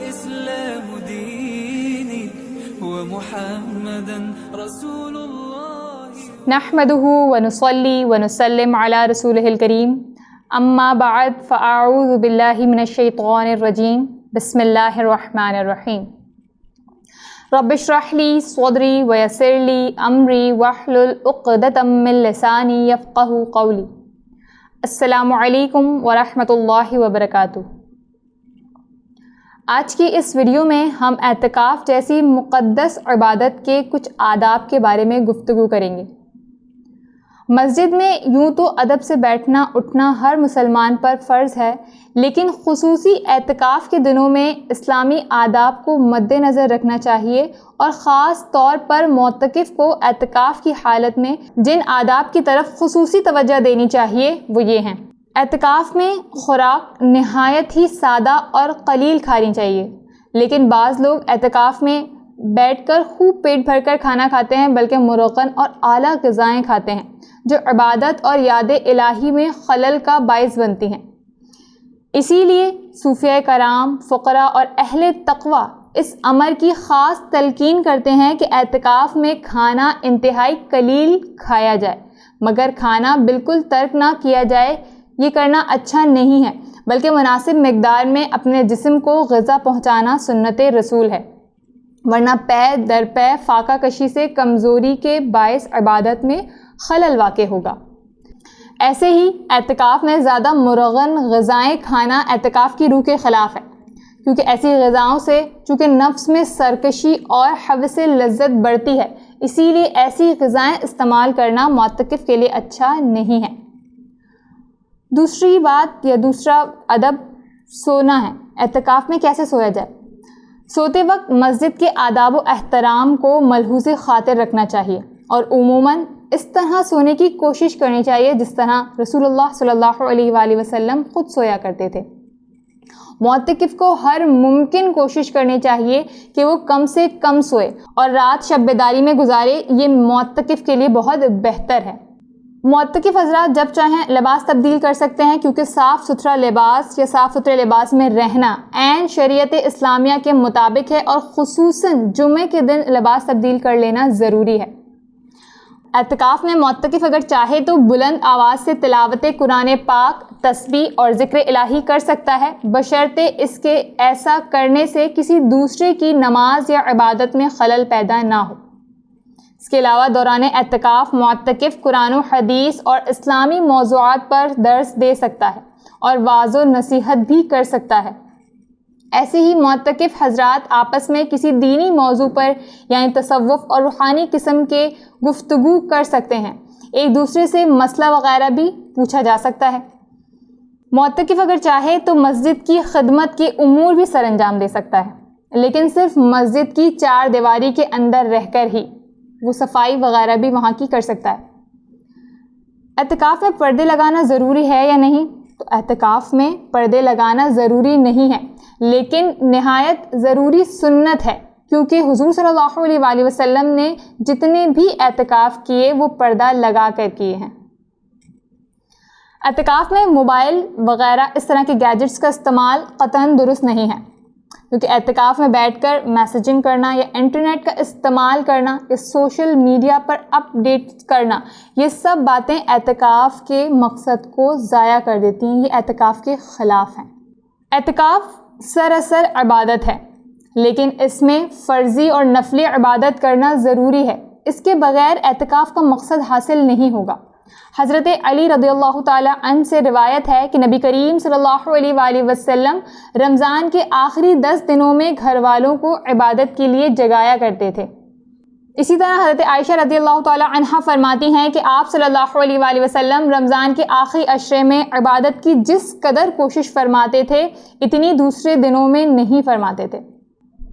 الإسلام ديني ومحمدا رسول الله. نحمده ونصلي ونسلم على رسوله الكريم. اما بعد فاعوذ باللہ من الشیطان الرجیم. بسم اللہ الرحمن الرحیم. رب اشرح لی صدری ویسر لی امری واحلل عقدۃ من لسانی یفقہوا قولی. السلام علیکم ورحمۃ اللہ وبرکاتہ. آج کی اس ویڈیو میں ہم اعتکاف جیسی مقدس عبادت کے کچھ آداب کے بارے میں گفتگو کریں گے. مسجد میں یوں تو ادب سے بیٹھنا اٹھنا ہر مسلمان پر فرض ہے، لیکن خصوصی اعتکاف کے دنوں میں اسلامی آداب کو مد نظر رکھنا چاہیے، اور خاص طور پر معتکف کو اعتکاف کی حالت میں جن آداب کی طرف خصوصی توجہ دینی چاہیے وہ یہ ہیں. اعتکاف میں خوراک نہایت ہی سادہ اور قلیل کھانی چاہیے، لیکن بعض لوگ اعتکاف میں بیٹھ کر خوب پیٹ بھر کر کھانا کھاتے ہیں، بلکہ مرغن اور اعلیٰ غذائیں کھاتے ہیں جو عبادت اور یاد الہی میں خلل کا باعث بنتی ہیں. اسی لیے صوفیہ کرام، فقراء اور اہل تقوی اس امر کی خاص تلقین کرتے ہیں کہ اعتکاف میں کھانا انتہائی قلیل کھایا جائے، مگر کھانا بالکل ترک نہ کیا جائے. یہ کرنا اچھا نہیں ہے، بلکہ مناسب مقدار میں اپنے جسم کو غذا پہنچانا سنت رسول ہے، ورنہ پے در پے فاقہ کشی سے کمزوری کے باعث عبادت میں خلل واقع ہوگا. ایسے ہی اعتکاف میں زیادہ مرغن غذائیں کھانا اعتکاف کی روح کے خلاف ہے، کیونکہ ایسی غذاؤں سے چونکہ نفس میں سرکشی اور حوث لذت بڑھتی ہے، اسی لیے ایسی غذائیں استعمال کرنا معتکف کے لیے اچھا نہیں ہے. دوسری بات یا دوسرا ادب سونا ہے. اعتکاف میں کیسے سویا جائے؟ سوتے وقت مسجد کے آداب و احترام کو ملحوظ خاطر رکھنا چاہیے، اور عموماً اس طرح سونے کی کوشش کرنی چاہیے جس طرح رسول اللہ صلی اللہ علیہ وآلہ وسلم خود سویا کرتے تھے. معتکف کو ہر ممکن کوشش کرنی چاہیے کہ وہ کم سے کم سوئے اور رات شب بیداری میں گزارے. یہ معتکف کے لیے بہت بہتر ہے. معتکف حضرات جب چاہیں لباس تبدیل کر سکتے ہیں، کیونکہ صاف ستھرا لباس یا صاف ستھرے لباس میں رہنا عین شریعت اسلامیہ کے مطابق ہے، اور خصوصاً جمعے کے دن لباس تبدیل کر لینا ضروری ہے. اعتکاف میں معتکف اگر چاہے تو بلند آواز سے تلاوت قرآن پاک، تسبیح اور ذکر الہی کر سکتا ہے، بشرطے اس کے ایسا کرنے سے کسی دوسرے کی نماز یا عبادت میں خلل پیدا نہ ہو. اس کے علاوہ دوران اعتکاف معتکف قرآن و حدیث اور اسلامی موضوعات پر درس دے سکتا ہے اور وعظ و نصیحت بھی کر سکتا ہے. ایسے ہی معتکف حضرات آپس میں کسی دینی موضوع پر یعنی تصوف اور روحانی قسم کے گفتگو کر سکتے ہیں. ایک دوسرے سے مسئلہ وغیرہ بھی پوچھا جا سکتا ہے. معتکف اگر چاہے تو مسجد کی خدمت کے امور بھی سر انجام دے سکتا ہے، لیکن صرف مسجد کی چار دیواری کے اندر رہ کر ہی. وہ صفائی وغیرہ بھی وہاں کی کر سکتا ہے. اعتکاف میں پردے لگانا ضروری ہے یا نہیں؟ تو اعتکاف میں پردے لگانا ضروری نہیں ہے، لیکن نہایت ضروری سنت ہے، کیونکہ حضور صلی اللہ علیہ وآلہ وسلم نے جتنے بھی اعتکاف کیے وہ پردہ لگا کر کیے ہیں. اعتکاف میں موبائل وغیرہ اس طرح کے گیجٹس کا استعمال قطعاً درست نہیں ہے، کیونکہ اعتکاف میں بیٹھ کر میسیجنگ کرنا یا انٹرنیٹ کا استعمال کرنا یا سوشل میڈیا پر اپ ڈیٹ کرنا، یہ سب باتیں اعتکاف کے مقصد کو ضائع کر دیتی ہیں. یہ اعتکاف کے خلاف ہیں. اعتکاف سراسر عبادت ہے، لیکن اس میں فرضی اور نفلی عبادت کرنا ضروری ہے. اس کے بغیر اعتکاف کا مقصد حاصل نہیں ہوگا. حضرت علی رضی اللہ تعالی عنہ سے روایت ہے کہ نبی کریم صلی اللہ علیہ وآلہ وسلم رمضان کے آخری 10 دنوں میں گھر والوں کو عبادت کے لیے جگایا کرتے تھے. اسی طرح حضرت عائشہ رضی اللہ تعالی عنہ فرماتی ہیں کہ آپ صلی اللہ علیہ وآلہ وسلم رمضان کے آخری عشرے میں عبادت کی جس قدر کوشش فرماتے تھے اتنی دوسرے دنوں میں نہیں فرماتے تھے.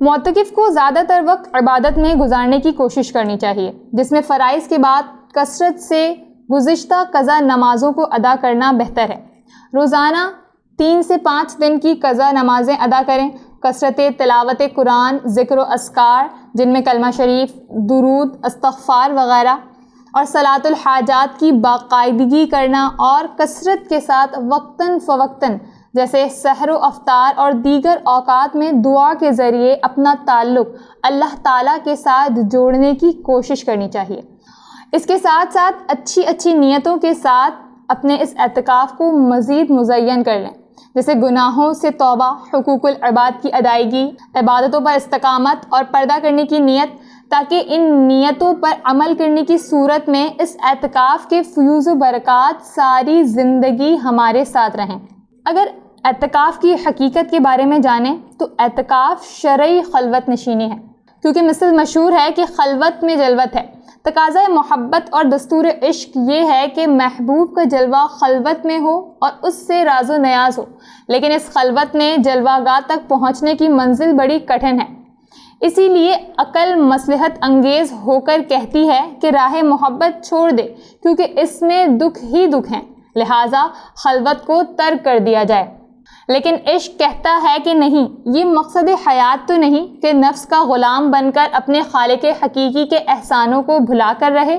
معتکف کو زیادہ تر وقت عبادت میں گزارنے کی کوشش کرنی چاہیے، جس میں فرائض کے بعد کثرت سے گزشتہ قضا نمازوں کو ادا کرنا بہتر ہے. روزانہ 3 سے 5 دن کی قضا نمازیں ادا کریں. کثرت تلاوت قرآن، ذکر و اذکار جن میں کلمہ شریف، درود، استغفار وغیرہ، اور صلاۃ الحاجات کی باقاعدگی کرنا، اور کثرت کے ساتھ وقتاً فوقتاً جیسے سحر و افطار اور دیگر اوقات میں دعا کے ذریعے اپنا تعلق اللہ تعالیٰ کے ساتھ جوڑنے کی کوشش کرنی چاہیے۔ اس کے ساتھ ساتھ اچھی نیتوں کے ساتھ اپنے اس اعتکاف کو مزید مزین کر لیں، جیسے گناہوں سے توبہ، حقوق العباد کی ادائیگی، عبادتوں پر استقامت اور پردہ کرنے کی نیت، تاکہ ان نیتوں پر عمل کرنے کی صورت میں اس اعتکاف کے فیوز و برکات ساری زندگی ہمارے ساتھ رہیں۔ اگر اعتکاف کی حقیقت کے بارے میں جانیں تو اعتکاف شرعی خلوت نشینی ہے، کیونکہ مثل مشہور ہے کہ خلوت میں جلوت ہے۔ تقاضۂ محبت اور دستور عشق یہ ہے کہ محبوب کا جلوہ خلوت میں ہو اور اس سے راز و نیاز ہو، لیکن اس خلوت میں جلوہ گاہ تک پہنچنے کی منزل بڑی کٹھن ہے۔ اسی لیے عقل مصلحت انگیز ہو کر کہتی ہے کہ راہ محبت چھوڑ دے، کیونکہ اس میں دکھ ہی دکھ ہیں، لہٰذا خلوت کو ترک کر دیا جائے۔ لیکن عشق کہتا ہے کہ نہیں، یہ مقصد حیات تو نہیں کہ نفس کا غلام بن کر اپنے خالق حقیقی کے احسانوں کو بھلا کر رہے۔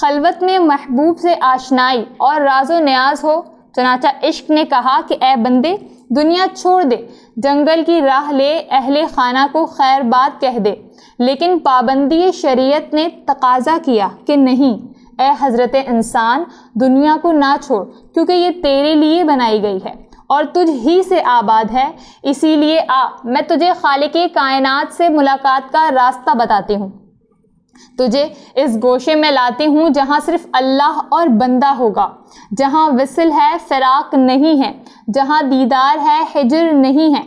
خلوت میں محبوب سے آشنائی اور راز و نیاز ہو۔ چنانچہ عشق نے کہا کہ اے بندے، دنیا چھوڑ دے، جنگل کی راہ لے، اہل خانہ کو خیر بات کہہ دے۔ لیکن پابندی شریعت نے تقاضا کیا کہ نہیں، اے حضرت انسان، دنیا کو نہ چھوڑ، کیونکہ یہ تیرے لیے بنائی گئی ہے اور تجھ ہی سے آباد ہے۔ اسی لیے میں تجھے خالق کائنات سے ملاقات کا راستہ بتاتی ہوں، تجھے اس گوشے میں لاتی ہوں جہاں صرف اللہ اور بندہ ہوگا، جہاں وصل ہے فراق نہیں ہے، جہاں دیدار ہے ہجر نہیں ہے،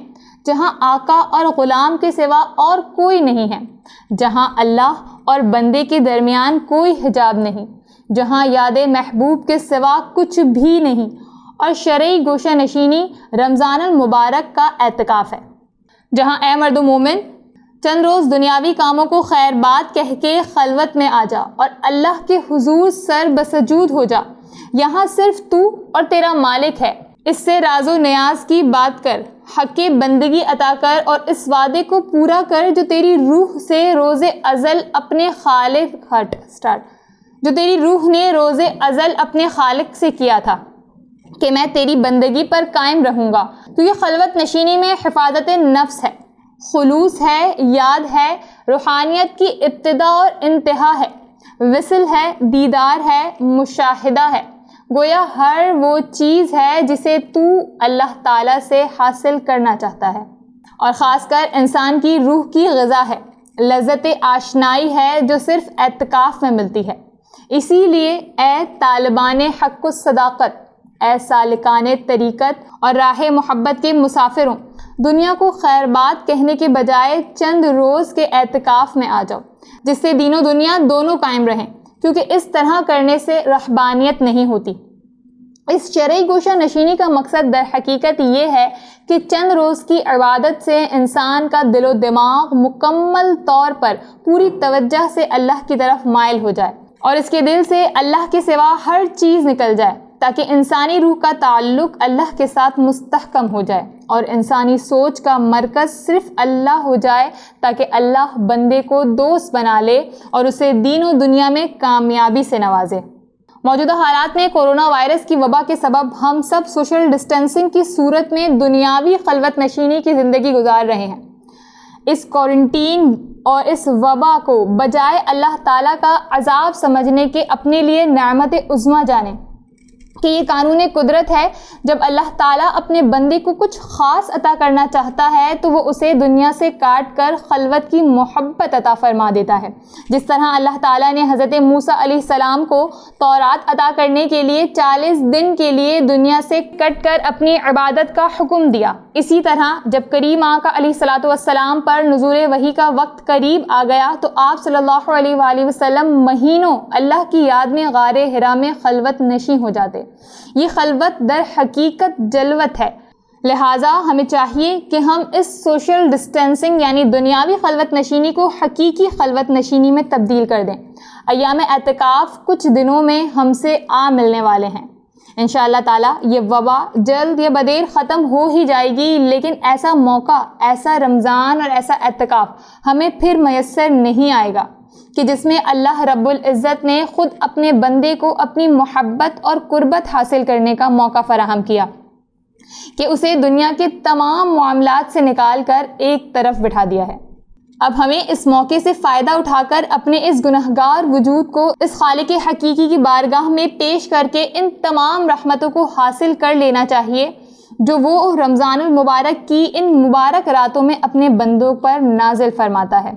جہاں آقا اور غلام کے سوا اور کوئی نہیں ہے، جہاں اللہ اور بندے کے درمیان کوئی حجاب نہیں، جہاں یاد محبوب کے سوا کچھ بھی نہیں، اور شرعی گوشہ نشینی رمضان المبارک کا اعتکاف ہے، جہاں اے مرد و مومن چند روز دنیاوی کاموں کو خیر بات کہہ کے خلوت میں آ جا اور اللہ کے حضور سر بسجود ہو جا۔ یہاں صرف تو اور تیرا مالک ہے، اس سے راز و نیاز کی بات کر، حق بندگی عطا کر اور اس وعدے کو پورا کر جو تیری روح سے روز ازل اپنے خالق جو تیری روح نے روز ازل اپنے خالق سے کیا تھا کہ میں تیری بندگی پر قائم رہوں گا۔ کیونکہ خلوت نشینی میں حفاظت نفس ہے، خلوص ہے، یاد ہے، روحانیت کی ابتدا اور انتہا ہے، وصل ہے، دیدار ہے، مشاہدہ ہے، گویا ہر وہ چیز ہے جسے تو اللہ تعالیٰ سے حاصل کرنا چاہتا ہے، اور خاص کر انسان کی روح کی غذا ہے، لذت آشنائی ہے جو صرف اعتکاف میں ملتی ہے۔ اسی لیے اے طالبان حق و صداقت، اے سالکان طریقت اور راہ محبت کے مسافروں، دنیا کو خیر بات کہنے کے بجائے چند روز کے اعتکاف میں آ جاؤ، جس سے دین و دنیا دونوں قائم رہیں، کیونکہ اس طرح کرنے سے رہبانیت نہیں ہوتی۔ اس شرعی گوشہ نشینی کا مقصد در حقیقت یہ ہے کہ چند روز کی عبادت سے انسان کا دل و دماغ مکمل طور پر پوری توجہ سے اللہ کی طرف مائل ہو جائے اور اس کے دل سے اللہ کے سوا ہر چیز نکل جائے، تاکہ انسانی روح کا تعلق اللہ کے ساتھ مستحکم ہو جائے اور انسانی سوچ کا مرکز صرف اللہ ہو جائے، تاکہ اللہ بندے کو دوست بنا لے اور اسے دین و دنیا میں کامیابی سے نوازے۔ موجودہ حالات میں کورونا وائرس کی وبا کے سبب ہم سب سوشل ڈسٹینسنگ کی صورت میں دنیاوی خلوت نشینی کی زندگی گزار رہے ہیں۔ اس کوارنٹین اور اس وبا کو بجائے اللہ تعالیٰ کا عذاب سمجھنے کے اپنے لیے نعمت عظمیٰ جانیں کہ یہ قانون قدرت ہے۔ جب اللہ تعالیٰ اپنے بندے کو کچھ خاص عطا کرنا چاہتا ہے تو وہ اسے دنیا سے کاٹ کر خلوت کی محبت عطا فرما دیتا ہے۔ جس طرح اللہ تعالیٰ نے حضرت موسیٰ علیہ السلام کو تورات عطا کرنے کے لیے 40 دن کے لیے دنیا سے کٹ کر اپنی عبادت کا حکم دیا، اسی طرح جب کریم آقا علیہ الصلاۃ والسلام پر نزول وحی کا وقت قریب آ گیا تو آپ صلی اللہ علیہ وآلہ وسلم مہینوں اللہ کی یاد میں غار حرا میں خلوت نشیں ہو جاتے۔ یہ خلوت در حقیقت جلوت ہے، لہٰذا ہمیں چاہیے کہ ہم اس سوشل ڈسٹینسنگ یعنی دنیاوی خلوت نشینی کو حقیقی خلوت نشینی میں تبدیل کر دیں۔ ایام اعتکاف کچھ دنوں میں ہم سے ملنے والے ہیں، انشاءاللہ تعالیٰ یہ وبا جلد یا بدیر ختم ہو ہی جائے گی، لیکن ایسا موقع، ایسا رمضان اور ایسا اعتکاف ہمیں پھر میسر نہیں آئے گا کہ جس میں اللہ رب العزت نے خود اپنے بندے کو اپنی محبت اور قربت حاصل کرنے کا موقع فراہم کیا۔ کہ اسے دنیا کے تمام معاملات سے نکال کر ایک طرف بٹھا دیا ہے۔ اب ہمیں اس موقع سے فائدہ اٹھا کر اپنے اس گنہگار وجود کو اس خالق حقیقی کی بارگاہ میں پیش کر کے ان تمام رحمتوں کو حاصل کر لینا چاہیے جو وہ رمضان المبارک کی ان مبارک راتوں میں اپنے بندوں پر نازل فرماتا ہے،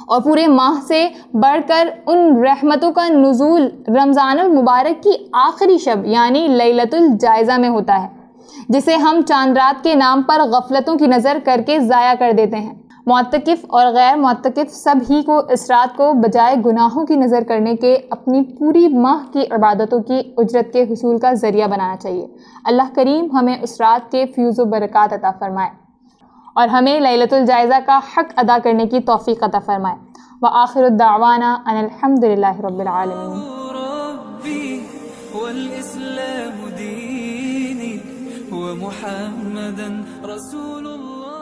اور پورے ماہ سے بڑھ کر ان رحمتوں کا نزول رمضان المبارک کی آخری شب یعنی لیلۃ الجائزہ میں ہوتا ہے، جسے ہم چاند رات کے نام پر غفلتوں کی نظر کر کے ضائع کر دیتے ہیں۔ معتکف اور غیر معتکف سب ہی کو اس رات کو بجائے گناہوں کی نظر کرنے کے اپنی پوری ماہ کی عبادتوں کی اجرت کے حصول کا ذریعہ بنانا چاہیے۔ اللہ کریم ہمیں اس رات کے فیوز و برکات عطا فرمائے اور ہمیں لیلۃ الجائزہ کا حق ادا کرنے کی توفیق عطا فرمائے۔ وآخر الدعوانا ان الحمد للہ رب العالمین۔ ربي والإسلام ديني ومحمدا رسول الله